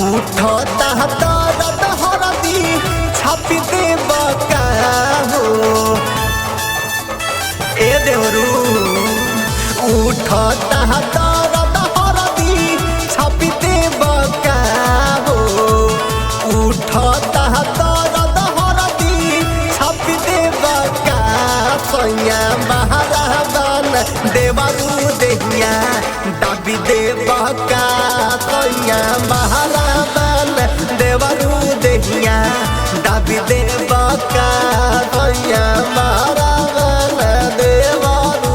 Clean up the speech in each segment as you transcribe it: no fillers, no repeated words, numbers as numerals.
उठता दर्द हरदी छापी देब का हो ए देवरू उठता दर्द हरदी छापी देब का हो उठता दर्द हरदी छापी देब का सैया महारावन देवरू देहिया दाबी देब का सैया महारावन देवरू देहिया दाबी देब का सैया महारावन देवरू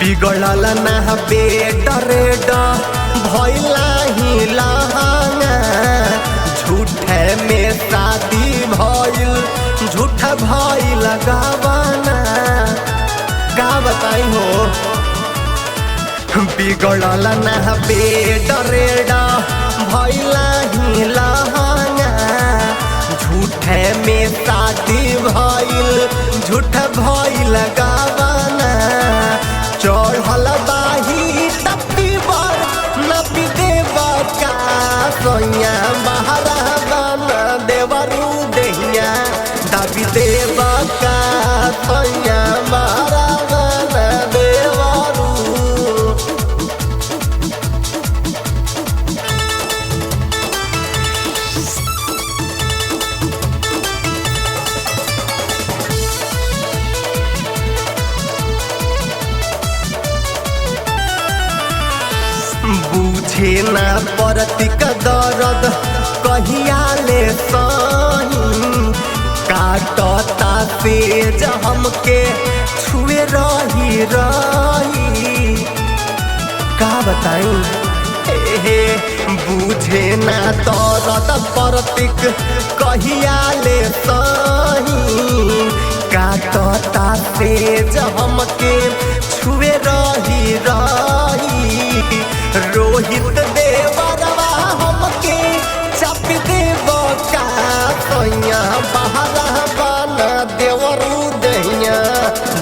बिगड़ल ना बेड रेड भइला ही लहंगा झूठे में शादी भइल झूठा भइल गवाना का बताई हो बिगड़ल ना बेड रेड भइला ही लहंगा झूठे में शादी भइल झूठा भइल गवाना चढ़ल बाही टप्पी बर नपी देब का सैया महारावन देवरू देहिया दाबी देब का सैया महारावन देवरू बुझे ना परतिक दर्द कहिया ले सही काटता तेज हमके छुए रही का बताई हे बुझे ना दर्द परतिक कहिया ले सही काटता तेज हमके छुए रही रोहित देवरवा हमके चाप देब का सैया महारावन देवरू देहिया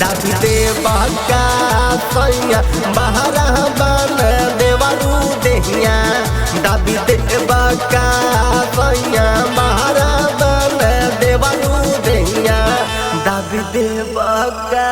दाबी देब का सैया महारावन देवरू देहिया दाबी देब का सैया महारावन देवरू देहिया दाबी देब का